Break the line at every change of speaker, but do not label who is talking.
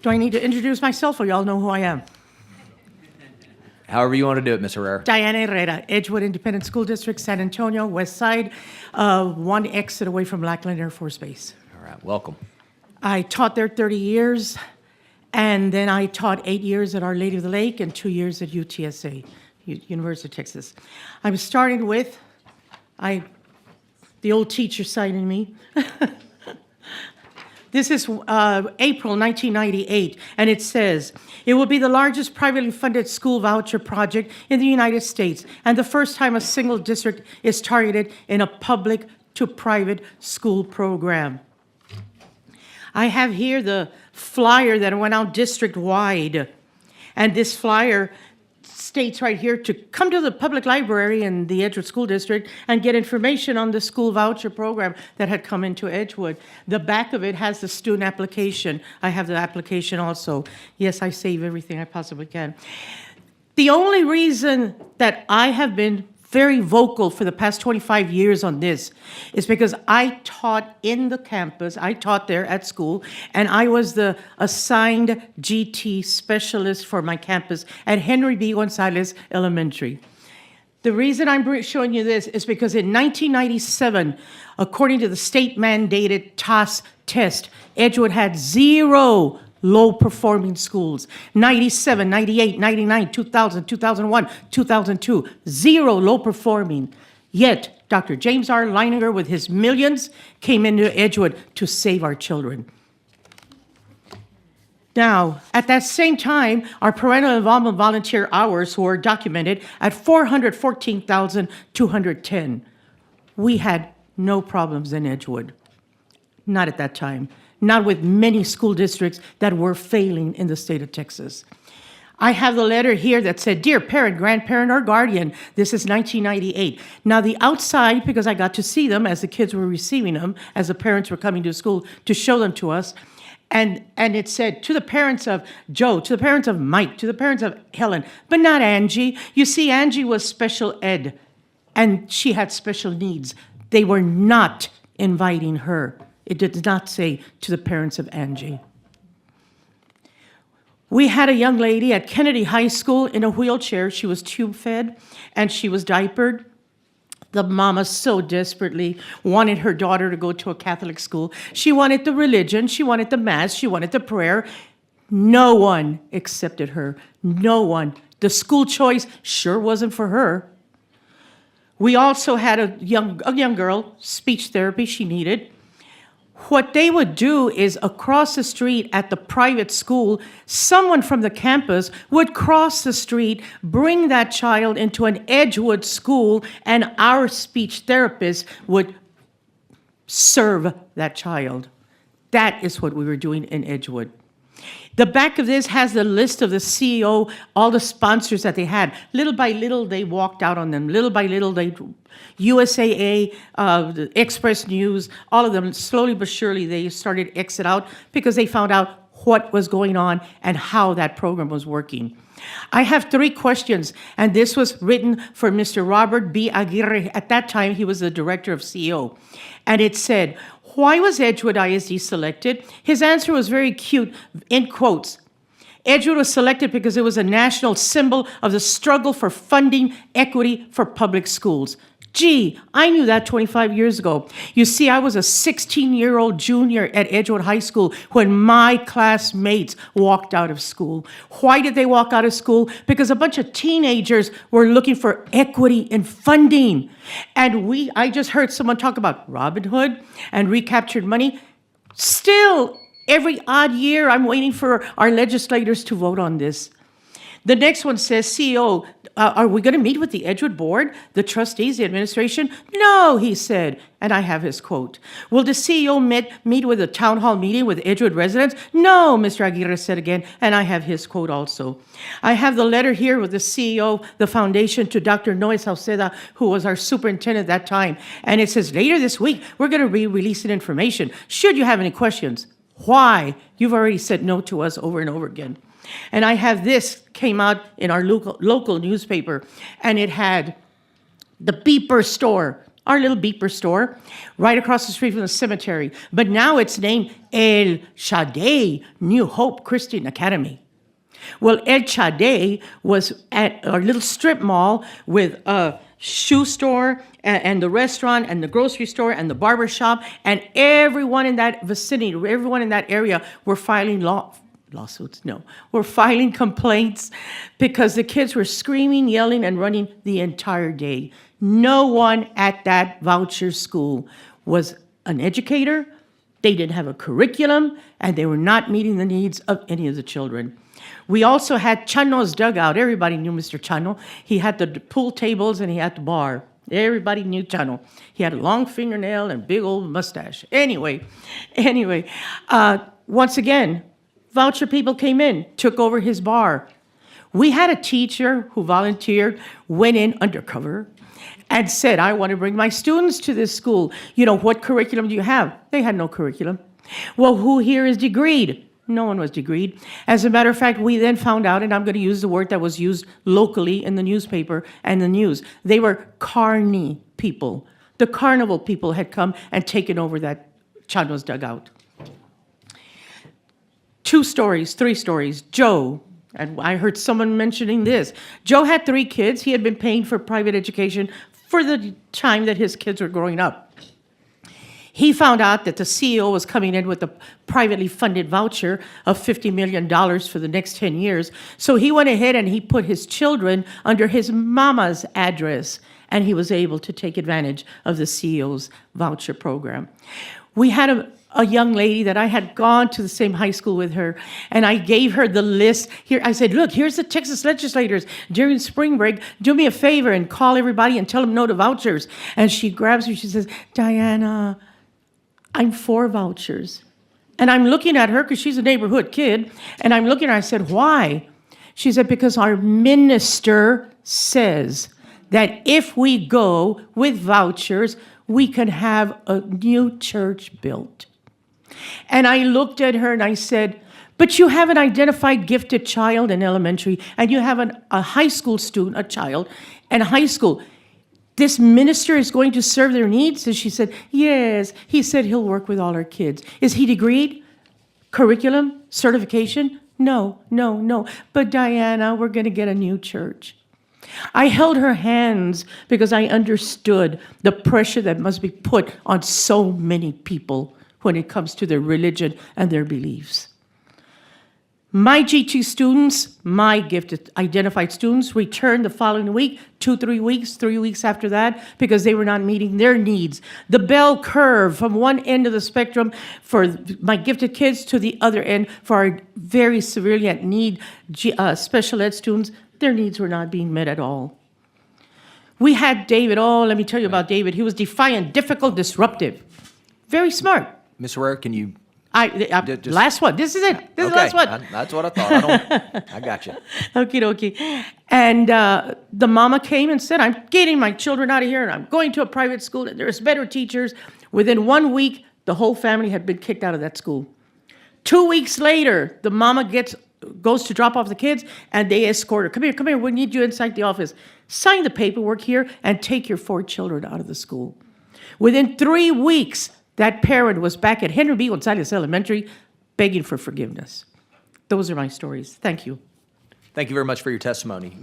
Do I need to introduce myself, or y'all know who I am?
However you want to do it, Ms. Herrera.
Diana Herrera, Edgewood Independent School District, San Antonio, West Side, one exit away from Lackland Air Force Base.
All right, welcome.
I taught there 30 years, and then I taught 8 years at Our Lady of the Lake and 2 years at UTSA, University of Texas. I'm starting with the old teacher side in me. This is April 1998, and it says, it will be the largest privately funded school voucher project in the United States, and the first time a single district is targeted in a public to private school program. I have here the flyer that went out district-wide, and this flyer states right here to come to the public library in the Edgewood School District and get information on the school voucher program that had come into Edgewood. The back of it has the student application. I have the application also. Yes, I save everything I possibly can. The only reason that I have been very vocal for the past 25 years on this is because I taught in the campus, I taught there at school, and I was the assigned GT specialist for my campus at Henry B. Gonzalez Elementary. The reason I'm showing you this is because in 1997, according to the state-mandated TAS test, Edgewood had 0 low-performing schools. 97, 98, 99, 2000, 2001, 2002, 0 low-performing. Yet, Dr. James R. Leininger, with his millions, came into Edgewood to save our children. Now, at that same time, our parental involvement volunteer hours were documented at 414,210. We had no problems in Edgewood. Not at that time. Not with many school districts that were failing in the state of Texas. I have the letter here that said, "Dear parent, grandparent, or guardian," this is 1998. Now the outside, because I got to see them as the kids were receiving them, as the parents were coming to school to show them to us, and it said, "To the parents of Joe, to the parents of Mike, to the parents of Helen," but not Angie. You see, Angie was special ed, and she had special needs. They were not inviting her. It did not say to the parents of Angie. We had a young lady at Kennedy High School in a wheelchair. She was tube-fed, and she was diapered. The mama so desperately wanted her daughter to go to a Catholic school. She wanted the religion, she wanted the mass, she wanted the prayer. No one accepted her. No one. The school choice sure wasn't for her. We also had a young girl, speech therapy she needed. What they would do is across the street at the private school, someone from the campus would cross the street, bring that child into an Edgewood school, and our speech therapist would serve that child. That is what we were doing in Edgewood. The back of this has the list of the CEO, all the sponsors that they had. Little by little, they walked out on them. Little by little, USAA, the Express News, all of them, slowly but surely, they started to exit out because they found out what was going on and how that program was working. I have 3 questions, and this was written for Mr. Robert B. Aguirre. At that time, he was the director of CEO. And it said, "Why was Edgewood ISD selected?" His answer was very cute, in quotes. "Edgewood was selected because it was a national symbol of the struggle for funding equity for public schools." Gee, I knew that 25 years ago. You see, I was a 16-year-old junior at Edgewood High School when my classmates walked out of school. Why did they walk out of school? Because a bunch of teenagers were looking for equity in funding. And I just heard someone talk about Robin Hood and recaptured money. Still, every odd year, I'm waiting for our legislators to vote on this. The next one says, "CEO, are we going to meet with the Edgewood board, the trustees, the administration?" "No," he said, and I have his quote. "Will the CEO meet with a town hall meeting with Edgewood residents?" "No," Mr. Aguirre said again, and I have his quote also. I have the letter here with the CEO, the foundation, to Dr. Noe Sauceda, who was our superintendent at that time, and it says, "Later this week, we're going to be releasing information. Should you have any questions?" Why? You've already said no to us over and over again. And I have this, came out in our local newspaper, and it had the beeper store our little beeper store, right across the street from the cemetery. But now it's named El Shaddai New Hope Christian Academy. Well, El Shaddai was at our little strip mall with a shoe store and the restaurant and the grocery store and the barber shop, and everyone in that vicinity, everyone in that area were filing lawsuits. No, were filing complaints because the kids were screaming, yelling, and running the entire day. No one at that voucher school was an educator. They didn't have a curriculum, and they were not meeting the needs of any of the children. We also had Chano's dugout. Everybody knew Mr. Chano. He had the pool tables and he had the bar. Everybody knew Chano. He had a long fingernail and big old mustache. Anyway, once again, voucher people came in, took over his bar. We had a teacher who volunteered, went in undercover, and said, I want to bring my students to this school. You know, what curriculum do you have? They had no curriculum. Well, who here is degreed? No one was degreed. As a matter of fact, we then found out, and I'm going to use the word that was used locally in the newspaper and the news. They were carny people. The carnival people had come and taken over that Chano's dugout. 2 stories, 3 stories. Joe, and I heard someone mentioning this. Joe had 3 kids. He had been paying for private education for the time that his kids were growing up. He found out that the CEO was coming in with a privately funded voucher of $50 million for the next 10 years. So he went ahead and he put his children under his mama's address, and he was able to take advantage of the CEO's voucher program. We had a young lady that I had gone to the same high school with her, and I gave her the list. Here, I said, look, here's the Texas legislators during spring break. Do me a favor and call everybody and tell them no to vouchers. And she grabs me, she says, Diana, I'm for vouchers. And I'm looking at her because she's a neighborhood kid, and I'm looking at her, I said, why? She said, because our minister says that if we go with vouchers, we can have a new church built. And I looked at her and I said, but you have an identified gifted child in elementary, and you have a high school student, a child, in high school. This minister is going to serve their needs? And she said, yes. He said he'll work with all our kids. Is he degreed? Curriculum? Certification? No. But Diana, we're going to get a new church. I held her hands because I understood the pressure that must be put on so many people when it comes to their religion and their beliefs. My G2 students, my gifted identified students, returned the following week, 3 weeks after that, because they were not meeting their needs. The bell curve from one end of the spectrum for my gifted kids to the other end for our very severely at need special ed students, their needs were not being met at all. We had David. Oh, let me tell you about David. He was defiant, difficult, disruptive. Very smart.
Ms. Herrera, can you...
Last one. This is it. This is the last one.
That's what I thought. I got you.
Okie dokie. And the mama came and said, I'm getting my children out of here, and I'm going to a private school, and there's better teachers. Within 1 week, the whole family had been kicked out of that school. 2 weeks later, the mama goes to drop off the kids, and they escort her. Come here, we need you inside the office. Sign the paperwork here and take your 4 children out of the school. Within 3 weeks, that parent was back at Henry B. Gonzalez Elementary begging for forgiveness. Those are my stories. Thank you.
Thank you very much for your testimony.